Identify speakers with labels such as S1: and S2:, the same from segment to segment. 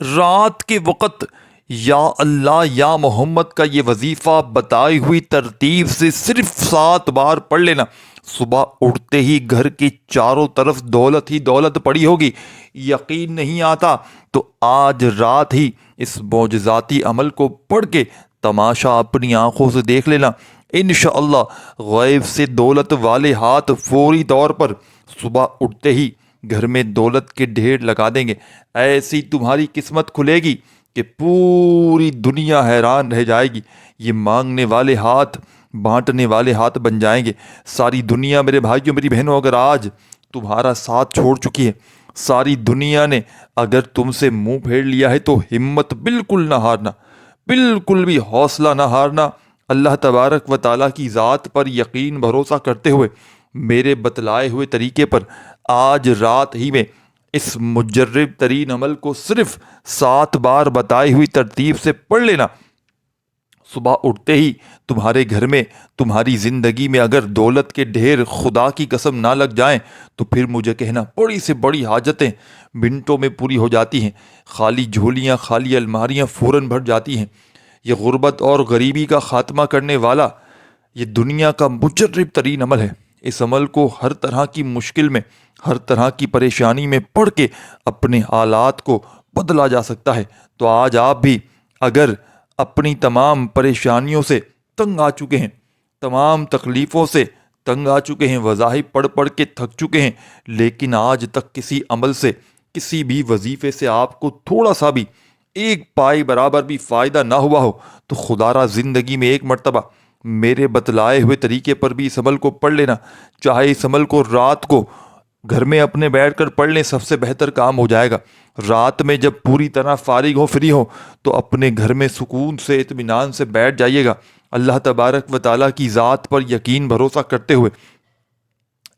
S1: رات کے وقت یا اللہ یا محمد کا یہ وظیفہ بتائی ہوئی ترتیب سے صرف 7 بار پڑھ لینا. صبح اٹھتے ہی گھر کے چاروں طرف دولت ہی دولت پڑی ہوگی. یقین نہیں آتا تو آج رات ہی اس معجزاتی عمل کو پڑھ کے تماشا اپنی آنکھوں سے دیکھ لینا. انشاءاللہ غیب سے دولت والے ہاتھ فوری طور پر صبح اٹھتے ہی گھر میں دولت کے ڈھیر لگا دیں گے. ایسی تمہاری قسمت کھلے گی کہ پوری دنیا حیران رہ جائے گی. یہ مانگنے والے ہاتھ بانٹنے والے ہاتھ بن جائیں گے. ساری دنیا میرے بھائیوں میری بہنوں اگر آج تمہارا ساتھ چھوڑ چکی ہے، ساری دنیا نے اگر تم سے منہ پھیر لیا ہے، تو ہمت بالکل نہ ہارنا، بالکل بھی حوصلہ نہ ہارنا. اللہ تبارک و تعالیٰ کی ذات پر یقین بھروسہ کرتے ہوئے میرے بتلائے ہوئے طریقے پر آج رات ہی میں اس مجرب ترین عمل کو صرف 7 بار بتائی ہوئی ترتیب سے پڑھ لینا. صبح اٹھتے ہی تمہارے گھر میں، تمہاری زندگی میں اگر دولت کے ڈھیر خدا کی قسم نہ لگ جائیں تو پھر مجھے کہنا، بڑی سے بڑی حاجتیں منٹوں میں پوری ہو جاتی ہیں. خالی جھولیاں، خالی الماریاں فوراً بھر جاتی ہیں. یہ غربت اور غریبی کا خاتمہ کرنے والا یہ دنیا کا مجرب ترین عمل ہے. اس عمل کو ہر طرح کی مشکل میں، ہر طرح کی پریشانی میں پڑھ کے اپنے حالات کو بدلا جا سکتا ہے. تو آج آپ بھی اگر اپنی تمام پریشانیوں سے تنگ آ چکے ہیں، تمام تکلیفوں سے تنگ آ چکے ہیں، وظائف پڑھ پڑھ کے تھک چکے ہیں، لیکن آج تک کسی عمل سے، کسی بھی وظیفے سے آپ کو تھوڑا سا بھی، ایک پائی برابر بھی فائدہ نہ ہوا ہو، تو خدا را زندگی میں ایک مرتبہ میرے بتلائے ہوئے طریقے پر بھی اس عمل کو پڑھ لینا. چاہے اس عمل کو رات کو گھر میں اپنے بیٹھ کر پڑھ لیں، سب سے بہتر کام ہو جائے گا. رات میں جب پوری طرح فارغ ہو، فری ہو، تو اپنے گھر میں سکون سے اطمینان سے بیٹھ جائیے گا. اللہ تبارک و تعالیٰ کی ذات پر یقین بھروسہ کرتے ہوئے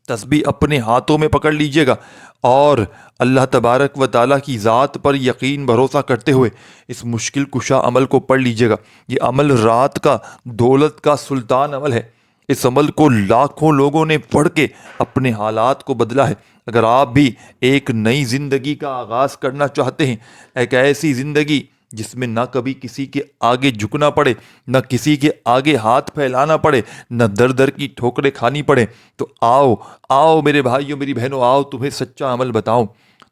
S1: تسبیح اپنے ہاتھوں میں پکڑ لیجئے گا اور اللہ تبارک و تعالیٰ کی ذات پر یقین بھروسہ کرتے ہوئے اس مشکل کشا عمل کو پڑھ لیجئے گا. یہ عمل رات کا دولت کا سلطان عمل ہے. اس عمل کو لاکھوں لوگوں نے پڑھ کے اپنے حالات کو بدلا ہے. اگر آپ بھی ایک نئی زندگی کا آغاز کرنا چاہتے ہیں، ایک ایسی زندگی جس میں نہ کبھی کسی کے آگے جھکنا پڑے، نہ کسی کے آگے ہاتھ پھیلانا پڑے، نہ در در کی ٹھوکریں کھانی پڑے، تو آؤ آؤ میرے بھائیوں میری بہنوں، آؤ تمہیں سچا عمل بتاؤں.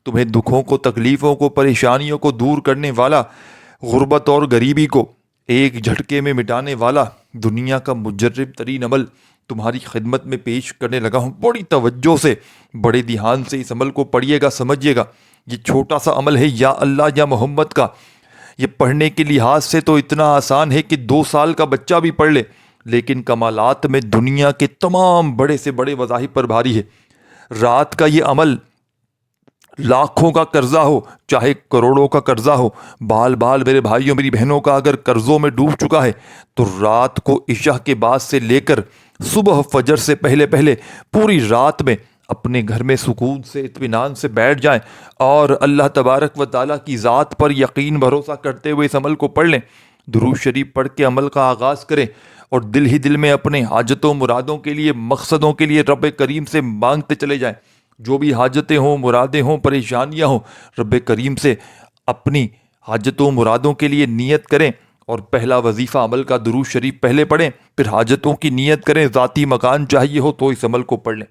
S1: تمہیں دکھوں کو، تکلیفوں کو، پریشانیوں کو دور کرنے والا، غربت اور غریبی کو ایک جھٹکے میں مٹانے والا دنیا کا مجرب ترین عمل تمہاری خدمت میں پیش کرنے لگا ہوں. بڑی توجہ سے، بڑے دھیان سے اس عمل کو پڑھیے گا، سمجھیے گا. یہ چھوٹا سا عمل ہے یا اللہ یا محمد کا. یہ پڑھنے کے لحاظ سے تو اتنا آسان ہے کہ 2 سال کا بچہ بھی پڑھ لے، لیکن کمالات میں دنیا کے تمام بڑے سے بڑے وظائف پر بھاری ہے. رات کا یہ عمل لاکھوں کا قرضہ ہو، چاہے کروڑوں کا قرضہ ہو، بال بال میرے بھائیوں میری بہنوں کا اگر قرضوں میں ڈوب چکا ہے، تو رات کو عشاء کے بعد سے لے کر صبح فجر سے پہلے پہلے پوری رات میں اپنے گھر میں سکون سے اطمینان سے بیٹھ جائیں اور اللہ تبارک و تعالیٰ کی ذات پر یقین بھروسہ کرتے ہوئے اس عمل کو پڑھ لیں. درود شریف پڑھ کے عمل کا آغاز کریں اور دل ہی دل میں اپنے حاجتوں مرادوں کے لیے، مقصدوں کے لیے رب کریم سے مانگتے چلے جائیں. جو بھی حاجتیں ہوں، مرادیں ہوں، پریشانیاں ہوں، رب کریم سے اپنی حاجتوں مرادوں کے لیے نیت کریں. اور پہلا وظیفہ عمل کا درود شریف پہلے پڑھیں، پھر حاجتوں کی نیت کریں. ذاتی مکان چاہیے ہو تو اس عمل کو پڑھ لیں.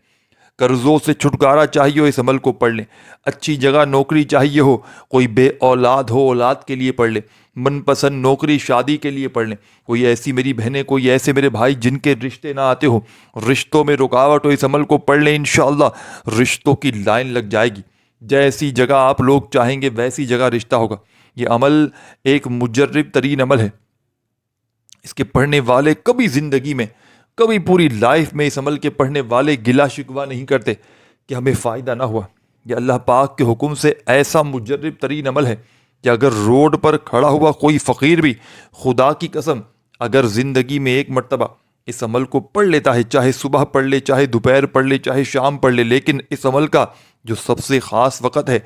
S1: قرضوں سے چھٹکارا چاہیے ہو، اس عمل کو پڑھ لیں. اچھی جگہ نوکری چاہیے ہو، کوئی بے اولاد ہو، اولاد کے لیے پڑھ لیں. من پسند نوکری شادی کے لیے پڑھ لیں. کوئی ایسی میری بہنیں، کوئی ایسے میرے بھائی جن کے رشتے نہ آتے ہو، رشتوں میں رکاوٹ ہو، اس عمل کو پڑھ لیں. انشاءاللہ رشتوں کی لائن لگ جائے گی. جیسی جگہ آپ لوگ چاہیں گے ویسی جگہ رشتہ ہوگا. یہ عمل ایک مجرب ترین عمل ہے. اس کے پڑھنے والے کبھی زندگی میں، کبھی پوری لائف میں اس عمل کے پڑھنے والے گلا شکوہ نہیں کرتے کہ ہمیں فائدہ نہ ہوا. یہ اللہ پاک کے حکم سے ایسا مجرب ترین عمل ہے کہ اگر روڈ پر کھڑا ہوا کوئی فقیر بھی، خدا کی قسم، اگر زندگی میں ایک مرتبہ اس عمل کو پڑھ لیتا ہے، چاہے صبح پڑھ لے، چاہے دوپہر پڑھ لے، چاہے شام پڑھ لے، لیکن اس عمل کا جو سب سے خاص وقت ہے،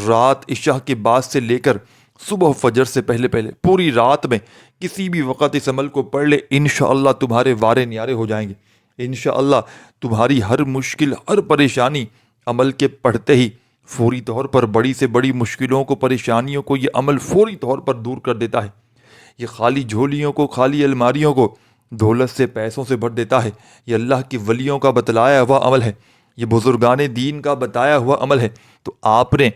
S1: رات عشاء کے بعد سے لے کر صبح فجر سے پہلے پہلے پوری رات میں کسی بھی وقت اس عمل کو پڑھ لے، انشاءاللہ تمہارے وارے نیارے ہو جائیں گے. انشاءاللہ تمہاری ہر مشکل، ہر پریشانی عمل کے پڑھتے ہی فوری طور پر بڑی سے بڑی مشکلوں کو، پریشانیوں کو یہ عمل فوری طور پر دور کر دیتا ہے۔ یہ خالی جھولیوں کو، خالی الماریوں کو دولت سے، پیسوں سے بھر دیتا ہے۔ یہ اللہ کے ولیوں کا بتلایا ہوا عمل ہے، یہ بزرگان دین کا بتایا ہوا عمل ہے۔ تو آپ نے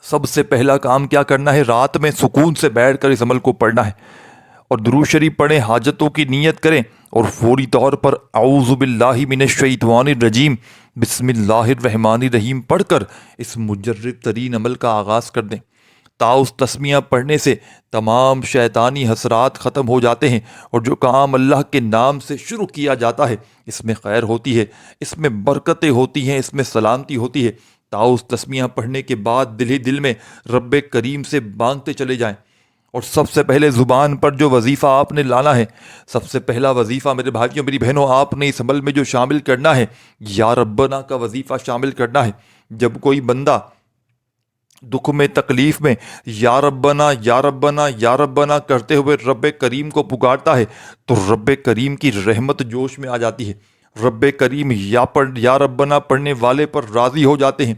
S1: سب سے پہلا کام کیا کرنا ہے؟ رات میں سکون سے بیٹھ کر اس عمل کو پڑھنا ہے اور درود شریف پڑھیں، حاجتوں کی نیت کریں اور فوری طور پر اعوذ باللہ من الشیطان الرجیم بسم اللہ الرحمن الرحیم پڑھ کر اس مجرب ترین عمل کا آغاز کر دیں۔ تاؤس تسمیہ پڑھنے سے تمام شیطانی حسرات ختم ہو جاتے ہیں، اور جو کام اللہ کے نام سے شروع کیا جاتا ہے اس میں خیر ہوتی ہے، اس میں برکتیں ہوتی ہیں، اس میں سلامتی ہوتی ہے۔ تاؤس تسمیہ پڑھنے کے بعد دل ہی دل میں رب کریم سے مانگتے چلے جائیں، اور سب سے پہلے زبان پر جو وظیفہ آپ نے لانا ہے، سب سے پہلا وظیفہ میرے بھائیوں میری بہنوں، آپ نے اس عمل میں جو شامل کرنا ہے، یا ربنا کا وظیفہ شامل کرنا ہے۔ جب کوئی بندہ دکھ میں، تکلیف میں یا ربنا یا ربنا یا ربنا کرتے ہوئے رب کریم کو پکارتا ہے تو رب کریم کی رحمت جوش میں آ جاتی ہے۔ رب کریم یا ربنا پڑھنے والے پر راضی ہو جاتے ہیں۔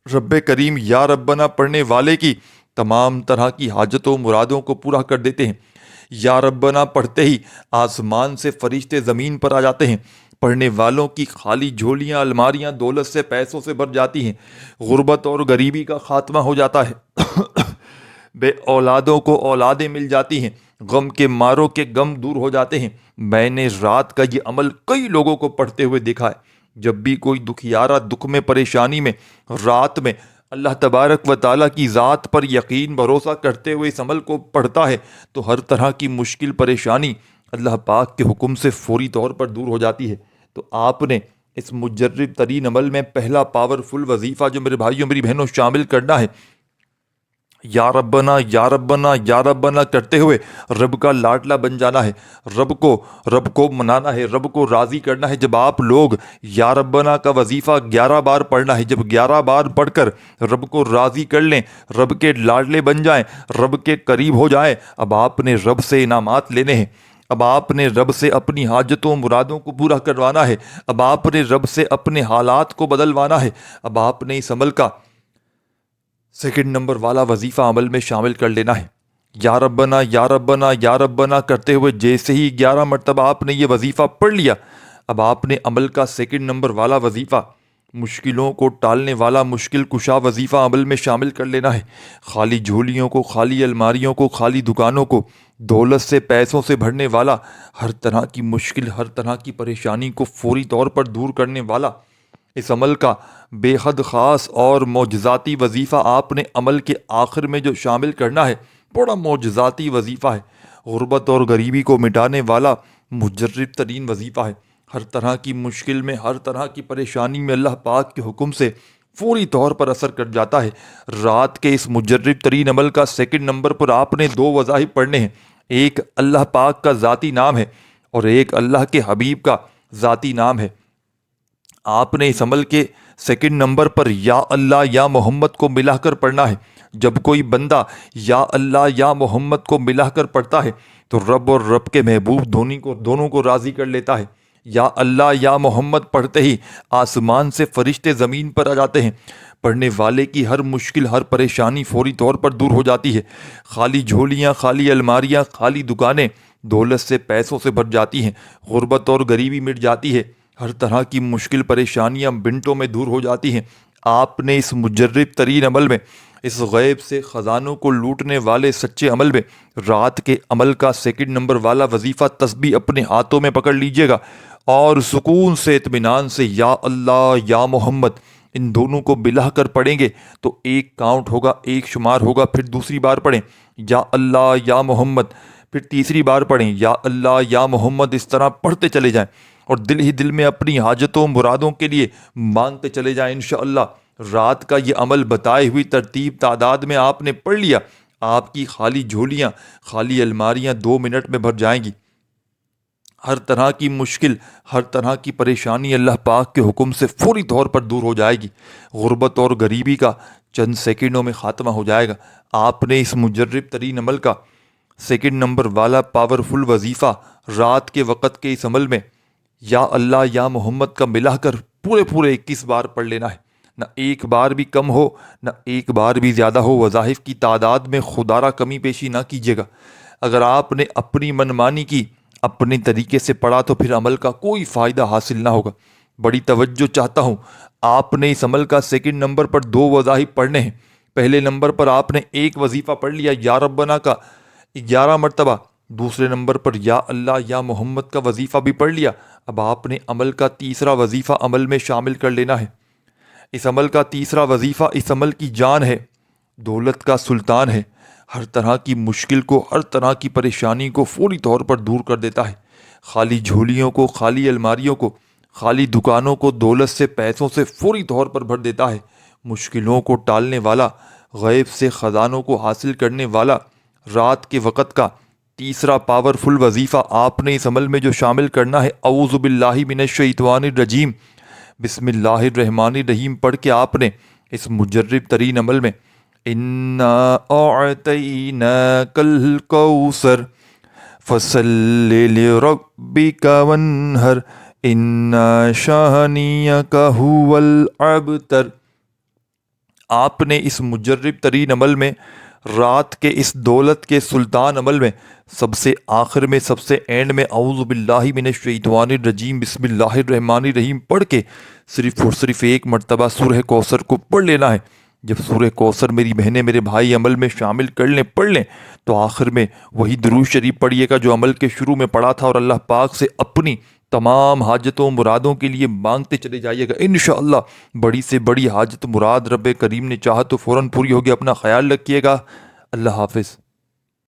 S1: رب کریم یا ربنا پڑھنے والے کی تمام طرح کی حاجتوں مرادوں کو پورا کر دیتے ہیں۔ یا ربنا پڑھتے ہی آسمان سے فرشتے زمین پر آ جاتے ہیں۔ پڑھنے والوں کی خالی جھولیاں، الماریاں دولت سے، پیسوں سے بھر جاتی ہیں۔ غربت اور غریبی کا خاتمہ ہو جاتا ہے۔ بے اولادوں کو اولادیں مل جاتی ہیں، غم کے ماروں کے غم دور ہو جاتے ہیں۔ میں نے رات کا یہ عمل کئی لوگوں کو پڑھتے ہوئے دیکھا ہے۔ جب بھی کوئی دکھیارا دکھ میں، پریشانی میں، رات میں اللہ تبارک و تعالیٰ کی ذات پر یقین بھروسہ کرتے ہوئے اس عمل کو پڑھتا ہے تو ہر طرح کی مشکل پریشانی اللہ پاک کے حکم سے فوری طور پر دور ہو جاتی ہے۔ تو آپ نے اس مجرب ترین عمل میں پہلا پاورفل وظیفہ جو میرے بھائیوں میری بہنوں شامل کرنا ہے، یا ربنا یا ربنا یا ربنا کرتے ہوئے رب کا لاڈلا بن جانا ہے، رب کو منانا ہے، رب کو راضی کرنا ہے۔ جب آپ لوگ یا ربنا کا وظیفہ 11 بار پڑھنا ہے، جب 11 بار پڑھ کر رب کو راضی کر لیں، رب کے لاڈلے بن جائیں، رب کے قریب ہو جائیں، اب آپ نے رب سے انعامات لینے ہیں، اب آپ نے رب سے اپنی حاجتوں مرادوں کو پورا کروانا ہے، اب آپ نے رب سے اپنے حالات کو بدلوانا ہے، اب آپ نے اس عمل کا سیکنڈ نمبر والا وظیفہ عمل میں شامل کر لینا ہے۔ یا ربنا یا ربنا یا ربنا کرتے ہوئے جیسے ہی 11 مرتبہ آپ نے یہ وظیفہ پڑھ لیا، اب آپ نے عمل کا سیکنڈ نمبر والا وظیفہ، مشکلوں کو ٹالنے والا مشکل کشا وظیفہ عمل میں شامل کر لینا ہے۔ خالی جھولیوں کو، خالی الماریوں کو، خالی دکانوں کو دولت سے، پیسوں سے بھرنے والا، ہر طرح کی مشکل، ہر طرح کی پریشانی کو فوری طور پر دور کرنے والا اس عمل کا بے حد خاص اور معجزاتی وظیفہ آپ نے عمل کے آخر میں جو شامل کرنا ہے، بڑا معجزاتی وظیفہ ہے۔ غربت اور غریبی کو مٹانے والا مجرب ترین وظیفہ ہے۔ ہر طرح کی مشکل میں، ہر طرح کی پریشانی میں اللہ پاک کے حکم سے فوری طور پر اثر کر جاتا ہے۔ رات کے اس مجرب ترین عمل کا سیکنڈ نمبر پر آپ نے 2 وظائف پڑھنے ہیں۔ ایک اللہ پاک کا ذاتی نام ہے اور ایک اللہ کے حبیب کا ذاتی نام ہے۔ آپ نے اس عمل کے سیکنڈ نمبر پر یا اللہ یا محمد کو ملا کر پڑھنا ہے۔ جب کوئی بندہ یا اللہ یا محمد کو ملا کر پڑھتا ہے تو رب اور رب کے محبوب دونوں کو راضی کر لیتا ہے۔ یا اللہ یا محمد پڑھتے ہی آسمان سے فرشتے زمین پر آ جاتے ہیں۔ پڑھنے والے کی ہر مشکل، ہر پریشانی فوری طور پر دور ہو جاتی ہے۔ خالی جھولیاں، خالی الماریاں، خالی دکانیں دولت سے، پیسوں سے بھر جاتی ہیں۔ غربت اور غریبی مٹ جاتی ہے۔ ہر طرح کی مشکل پریشانیاں منٹوں میں دور ہو جاتی ہیں۔ آپ نے اس مجرب ترین عمل میں، اس غیب سے خزانوں کو لوٹنے والے سچے عمل میں، رات کے عمل کا سیکنڈ نمبر والا وظیفہ تسبیح اپنے ہاتھوں میں پکڑ لیجئے گا اور سکون سے، اطمینان سے یا اللہ یا محمد ان دونوں کو ملا کر پڑھیں گے تو ایک کاؤنٹ ہوگا، ایک شمار ہوگا۔ پھر دوسری بار پڑھیں یا اللہ یا محمد، پھر تیسری بار پڑھیں یا اللہ یا محمد، اس طرح پڑھتے چلے جائیں اور دل ہی دل میں اپنی حاجتوں مرادوں کے لیے مانگتے چلے جائیں۔ انشاءاللہ رات کا یہ عمل بتائے ہوئی ترتیب تعداد میں آپ نے پڑھ لیا، آپ کی خالی جھولیاں، خالی الماریاں 2 منٹ میں بھر جائیں گی۔ ہر طرح کی مشکل، ہر طرح کی پریشانی اللہ پاک کے حکم سے فوری طور پر دور ہو جائے گی۔ غربت اور غریبی کا چند سیکنڈوں میں خاتمہ ہو جائے گا۔ آپ نے اس مجرب ترین عمل کا سیکنڈ نمبر والا پاورفل وظیفہ رات کے وقت کے اس عمل میں یا اللہ یا محمد کا ملا کر پورے 21 بار پڑھ لینا ہے۔ نہ ایک بار بھی کم ہو نہ ایک بار بھی زیادہ ہو۔ وظائف کی تعداد میں خدا را کمی پیشی نہ کیجیے گا۔ اگر آپ نے اپنی منمانی کی، اپنے طریقے سے پڑھا تو پھر عمل کا کوئی فائدہ حاصل نہ ہوگا۔ بڑی توجہ چاہتا ہوں، آپ نے اس عمل کا سیکنڈ نمبر پر 2 وظائف پڑھنے ہیں۔ پہلے نمبر پر آپ نے ایک وظیفہ پڑھ لیا یا ربنا کا 11 مرتبہ، دوسرے نمبر پر یا اللہ یا محمد کا وظیفہ بھی پڑھ لیا۔ اب آپ نے عمل کا تیسرا وظیفہ عمل میں شامل کر لینا ہے۔ اس عمل کا تیسرا وظیفہ اس عمل کی جان ہے، دولت کا سلطان ہے، ہر طرح کی مشکل کو، ہر طرح کی پریشانی کو فوری طور پر دور کر دیتا ہے۔ خالی جھولیوں کو، خالی الماریوں کو، خالی دکانوں کو دولت سے، پیسوں سے فوری طور پر بھر دیتا ہے۔ مشکلوں کو ٹالنے والا، غیب سے خزانوں کو حاصل کرنے والا، رات کے وقت کا تیسرا پاورفل وظیفہ آپ نے اس عمل میں جو شامل کرنا ہے، اعوذ باللہ من الشیطان الرجیم، بسم اللہ الرحمن الرحیم پڑھ کے آپ نے اس مجرب ترین عمل میں اِنَّا أَعْطَيْنَاكَ الْكَوْثَرَ فَصَلِّ لِرَبِّكَ وَانْحَرْ إِنَّ شَانِئَكَ هُوَ الْأَبْتَرُ۔ آپ نے اس مجرب ترین عمل میں، رات کے اس دولت کے سلطان عمل میں، سب سے آخر میں، سب سے اینڈ میں اعوذ باللہ من الشیطان الرجیم بسم اللہ الرحمن الرحیم پڑھ کے صرف اور صرف ایک مرتبہ سورہ کوثر کو پڑھ لینا ہے۔ جب سورہ کوثر میری بہنیں، میرے بھائی عمل میں شامل کر لیں، پڑھ لیں، تو آخر میں وہی درود شریف پڑھیے گا جو عمل کے شروع میں پڑھا تھا، اور اللہ پاک سے اپنی تمام حاجتوں مرادوں کے لیے مانگتے چلے جائیے گا۔ انشاءاللہ بڑی سے بڑی حاجت مراد رب کریم نے چاہا تو فوراً پوری ہوگی۔ اپنا خیال رکھیے گا۔ اللہ حافظ۔